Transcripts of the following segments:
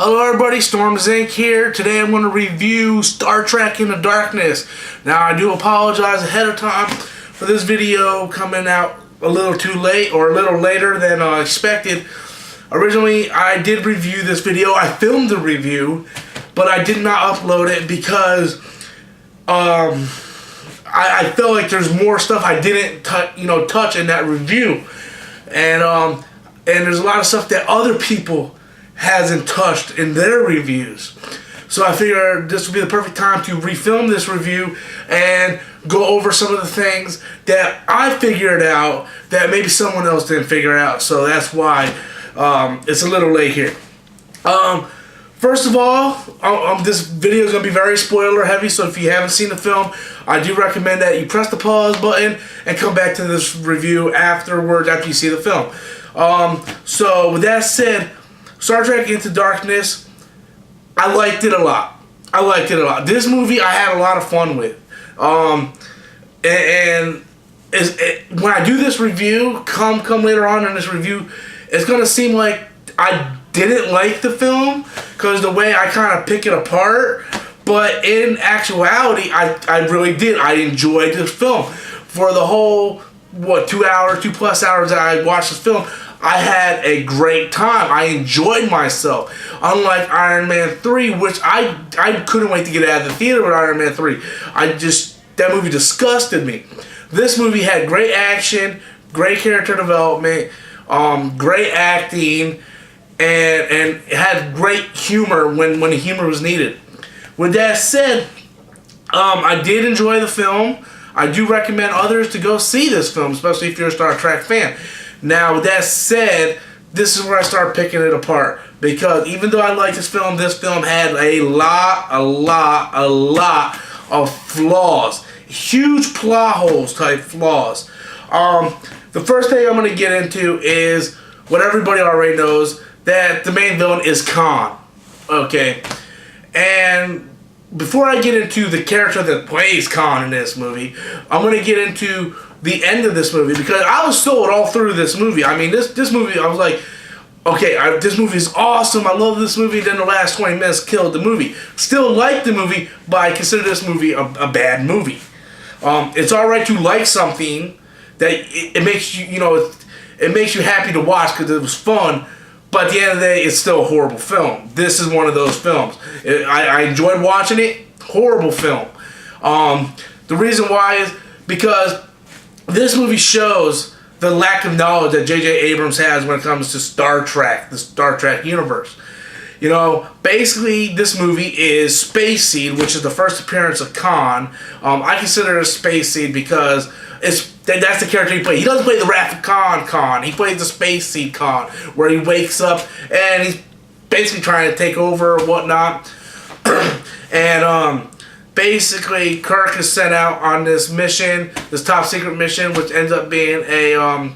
Hello everybody, Storms Inc. here. Today I'm going to review Star Trek Into Darkness. Now I do apologize ahead of time for this video coming out a little too late or a little later than expected. Originally I did review this video. I filmed the review, but I did not upload it because I felt like there's more stuff I didn't touch in that review. And there's a lot of stuff that other people hasn't touched in their reviews. So I figured this would be the perfect time to refilm this review and go over some of the things that I figured out that maybe someone else didn't figure out. So that's why it's a little late here. First of all, this video is going to be very spoiler heavy, so if you haven't seen the film, I do recommend that you press the pause button and come back to this review afterwards after you see the film. So with that said, Star Trek Into Darkness, I liked it a lot. This movie I had a lot of fun with. When I do this review, come later on in this review, it's going to seem like I didn't like the film because the way I kind of pick it apart. But in actuality, I really did. I enjoyed this film. For the whole, 2 plus hours that I watched this film, I had a great time. I enjoyed myself. Unlike Iron Man 3, which I couldn't wait to get out of the theater with Iron Man 3. That movie disgusted me. This movie had great action, great character development, great acting, and it had great humor when the humor was needed. With that said, I did enjoy the film. I do recommend others to go see this film, especially if you're a Star Trek fan. Now, with that said, this is where I start picking it apart. Because even though I like this film had a lot of flaws. Huge plot holes type flaws. The first thing I'm going to get into is what everybody already knows, that the main villain is Khan. Okay? And before I get into the character that plays Khan in this movie, I'm going to get into the end of this movie, because I was sold all through this movie. I mean, this movie, I was like, okay, this movie is awesome. I love this movie. Then the last 20 minutes killed the movie. Still like the movie, but I consider this movie a bad movie. It's all right to like something that it makes you, it makes you happy to watch because it was fun. But at the end of the day, it's still a horrible film. This is one of those films. I enjoyed watching it. Horrible film. The reason why is because this movie shows the lack of knowledge that J.J. Abrams has when it comes to Star Trek, the Star Trek universe. Basically, this movie is Space Seed, which is the first appearance of Khan. I consider it a Space Seed because that's the character he plays. He doesn't play the Wrath of Khan. He plays the Space Seed Khan, where he wakes up and he's basically trying to take over or whatnot. And basically, Kirk is sent out on this mission, this top secret mission, which ends up being a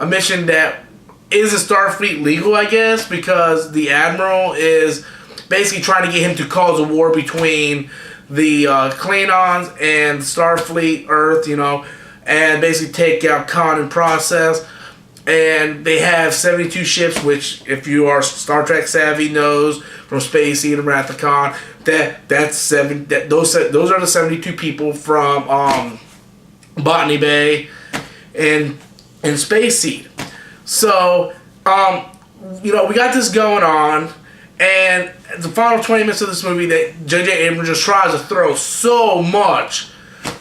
mission that is a Starfleet legal, I guess, because the Admiral is basically trying to get him to cause a war between the Klingons and Starfleet Earth, and basically take out Khan in process. And they have 72 ships, which, if you are Star Trek savvy, knows from Space Seed and Wrath of Khan, those are the 72 people from Botany Bay and Space Seed. So, we got this going on, and the final 20 minutes of this movie, that J.J. Abrams just tries to throw so much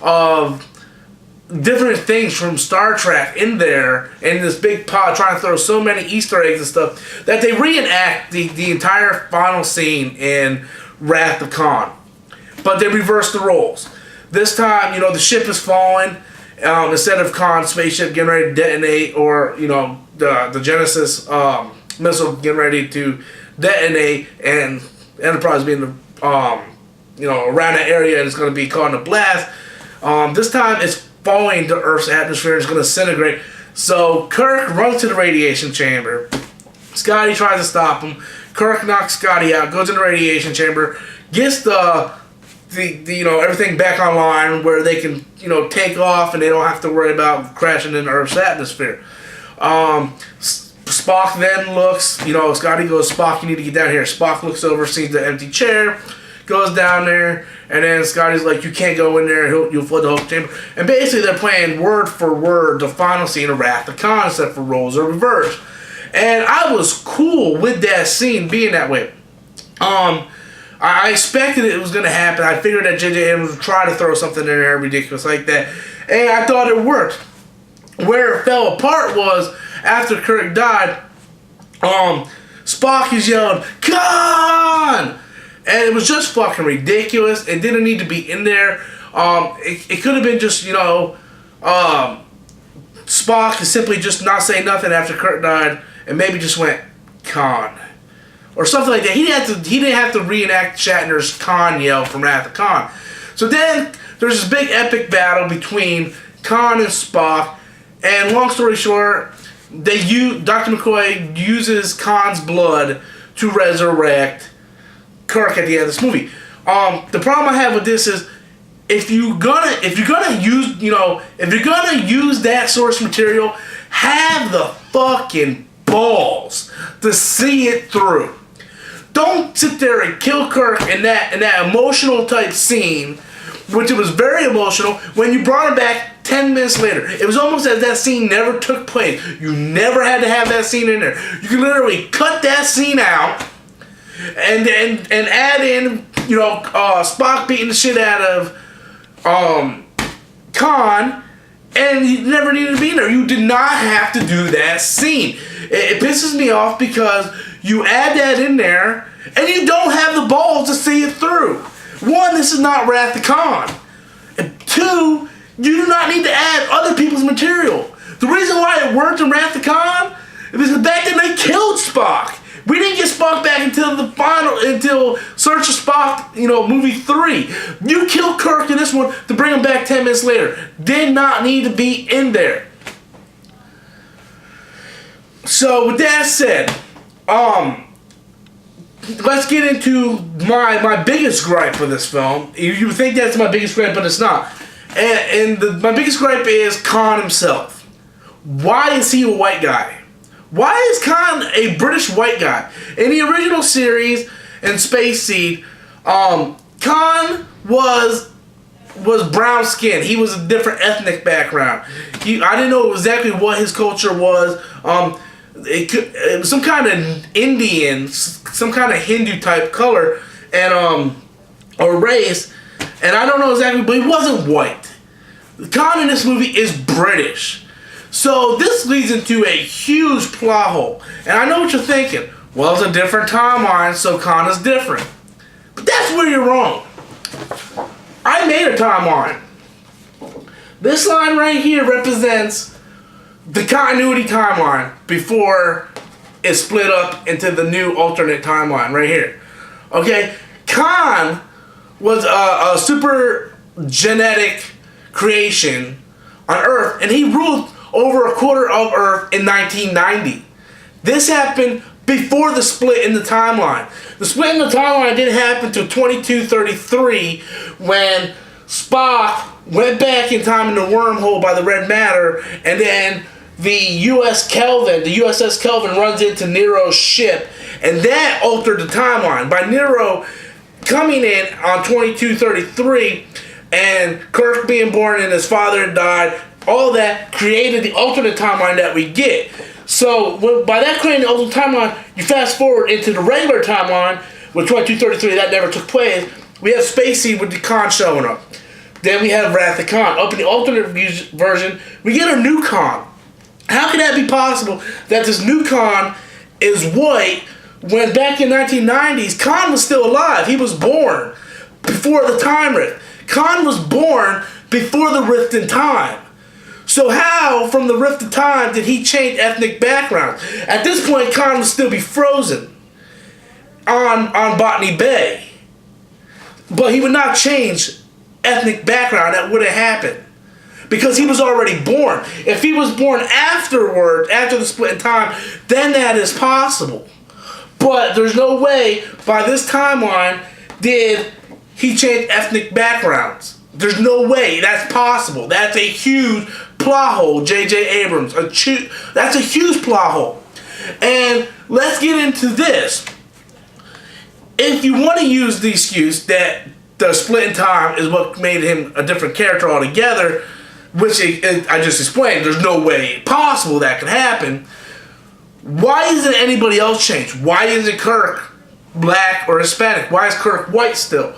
of different things from Star Trek in there, in this big pot, trying to throw so many Easter eggs and stuff, that they reenact the entire final scene in Wrath of Khan. But they reverse the roles. This time, the ship is falling. Instead of Khan's spaceship getting ready to detonate, or, the Genesis missile getting ready to detonate, and Enterprise being, around that area, and it's going to be caught in a blast. This time, it's falling to Earth's atmosphere, and it's going to disintegrate. So Kirk runs to the radiation chamber. Scotty tries to stop him. Kirk knocks Scotty out, goes in the radiation chamber, gets the everything back online where they can take off and they don't have to worry about crashing into Earth's atmosphere. Spock then looks, Scotty goes, Spock, you need to get down here. Spock looks over, sees the empty chair, goes down there, and then Scotty's like, you can't go in there, you'll flood the whole chamber. And basically they're playing word for word the final scene of Wrath of Khan, except for roles are reversed. And I was cool with that scene being that way. I expected it was going to happen. I figured that J.J. Abrams would try to throw something in there ridiculous like that. And I thought it worked. Where it fell apart was after Kirk died, Spock is yelling, Khan! And it was just fucking ridiculous. It didn't need to be in there. It could have been just, Spock is simply just not saying nothing after Kirk died and maybe just went, Khan. Or something like that. He didn't have to reenact Shatner's Khan yell from Wrath of Khan. So then there's this big epic battle between Khan and Spock. And long story short, Dr. McCoy uses Khan's blood to resurrect Kirk at the end of this movie. The problem I have with this is if you're gonna use that source material, have the fucking balls to see it through. Don't sit there and kill Kirk in that emotional type scene, which it was very emotional, when you brought him back 10 minutes later. It was almost as that scene never took place. You never had to have that scene in there. You can literally cut that scene out and add in, Spock beating the shit out of Khan, and he never needed to be there. You did not have to do that scene. It pisses me off because you add that in there, and you don't have the balls to see it through. One, this is not Wrath of Khan. And two, you do not need to add other people's material. The reason why it worked in Wrath of Khan is because back then they killed Spock. We didn't get Spock back until Search of Spock, movie 3. You killed Kirk in this one to bring him back 10 minutes later. Did not need to be in there. So with that said, let's get into my biggest gripe for this film. You think that's my biggest gripe, but it's not. My biggest gripe is Khan himself. Why is he a white guy? Why is Khan a British white guy? In the original series and Space Seed, Khan was brown skinned. He was a different ethnic background. I didn't know exactly what his culture was. It was some kind of Indian, some kind of Hindu type color and or race, and I don't know exactly, but he wasn't white. Khan in this movie is British. So this leads into a huge plot hole. And I know what you're thinking. Well, it's a different timeline, so Khan is different. But that's where you're wrong. I made a timeline. This line right here represents the continuity timeline before it split up into the new alternate timeline right here. Okay? Khan was a super genetic creation on Earth, and he ruled over a quarter of Earth in 1990. This happened before the split in the timeline. The split in the timeline didn't happen until 2233 when Spock went back in time in the wormhole by the red matter, and then the USS Kelvin runs into Nero's ship, and that altered the timeline. By Nero coming in on 2233 and Kirk being born and his father had died, all that created the alternate timeline that we get. So by that creating the alternate timeline, you fast forward into the regular timeline with 2233, that never took place. We have Space Seed with the Khan showing up. Then we have Wrath of Khan. Up in the alternate version, we get a new Khan. How can that be possible that this new Khan is white when back in 1990s, Khan was still alive? He was born before the time rift. Khan was born before the rift in time. So how, from the rift of time, did he change ethnic background? At this point, Khan would still be frozen on Botany Bay. But he would not change ethnic background. That wouldn't happen. Because he was already born. If he was born afterward, after the split in time, then that is possible. But there's no way, by this timeline, did he change ethnic backgrounds. There's no way that's possible. That's a huge plot hole, J.J. Abrams. That's a huge plot hole. And let's get into this. If you want to use the excuse that the split in time is what made him a different character altogether, which I just explained, there's no way possible that could happen. Why isn't anybody else changed? Why isn't Kirk black or Hispanic? Why is Kirk white still?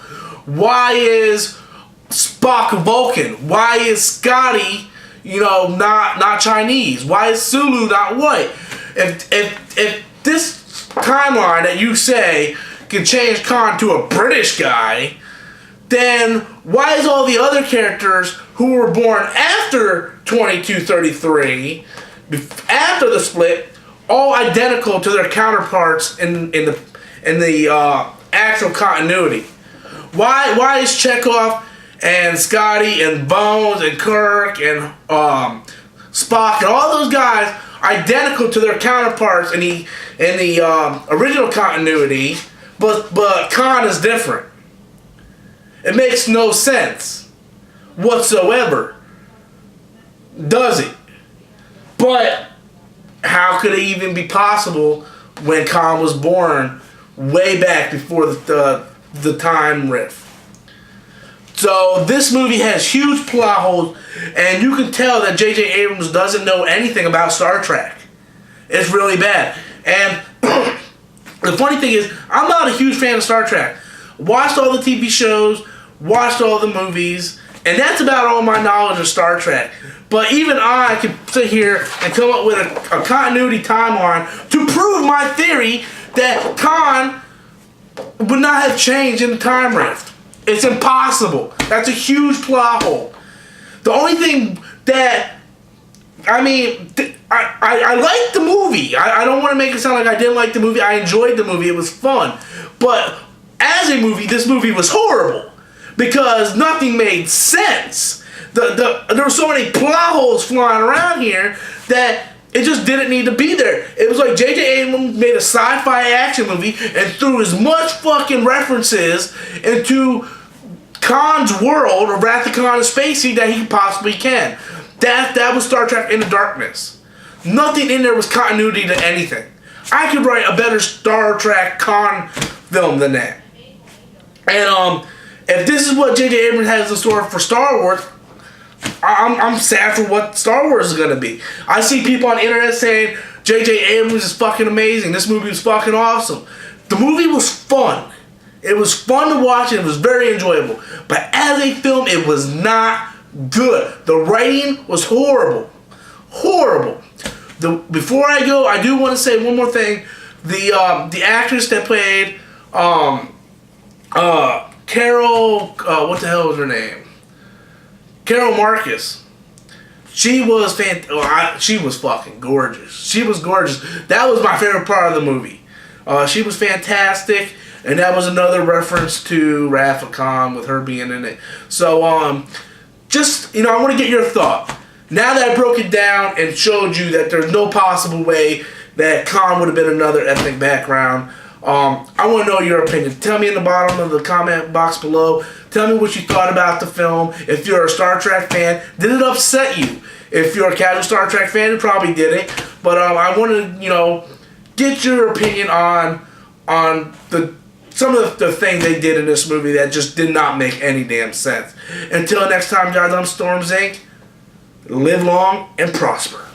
Why is Spock a Vulcan? Why is Scotty, not Chinese? Why is Sulu not white? If this timeline that you say can change Khan to a British guy, then why is all the other characters who were born after 2233, after the split, all identical to their counterparts in the actual continuity? Why is Chekhov and Scotty and Bones and Kirk and Spock and all those guys identical to their counterparts in the original continuity, but Khan is different? It makes no sense whatsoever, does it? But how could it even be possible when Khan was born way back before the time rift? So this movie has huge plot holes, and you can tell that J.J. Abrams doesn't know anything about Star Trek. It's really bad. And the funny thing is, I'm not a huge fan of Star Trek. Watched all the TV shows, watched all the movies, and that's about all my knowledge of Star Trek. But even I can sit here and come up with a continuity timeline to prove my theory that Khan would not have changed in the time rift. It's impossible. That's a huge plot hole. The only thing that, I liked the movie. I don't want to make it sound like I didn't like the movie. I enjoyed the movie. It was fun. But as a movie, this movie was horrible because nothing made sense. There were so many plot holes flying around here that it just didn't need to be there. It was like J.J. Abrams made a sci-fi action movie and threw as much fucking references into Khan's world, or Wrath of Khan and Spacey, that he possibly can. That was Star Trek Into Darkness. Nothing in there was continuity to anything. I could write a better Star Trek Khan film than that. And if this is what J.J. Abrams has in store for Star Wars, I'm sad for what Star Wars is going to be. I see people on the internet saying J.J. Abrams is fucking amazing. This movie was fucking awesome. The movie was fun. It was fun to watch and it was very enjoyable. But as a film, it was not good. The writing was horrible. Horrible. Before I go, I do want to say one more thing. The actress that played Carol, what the hell was her name? Carol Marcus. She was she was fucking gorgeous. She was gorgeous. That was my favorite part of the movie. She was fantastic, and that was another reference to Wrath of Khan with her being in it. So, just, I want to get your thought. Now that I broke it down and showed you that there's no possible way that Khan would have been another ethnic background, I want to know your opinion. Tell me in the bottom of the comment box below. Tell me what you thought about the film. If you're a Star Trek fan, did it upset you? If you're a casual Star Trek fan, it probably didn't. But I want to, get your opinion on some of the things they did in this movie that just did not make any damn sense. Until next time, guys, I'm Storm Zink. Live long and prosper.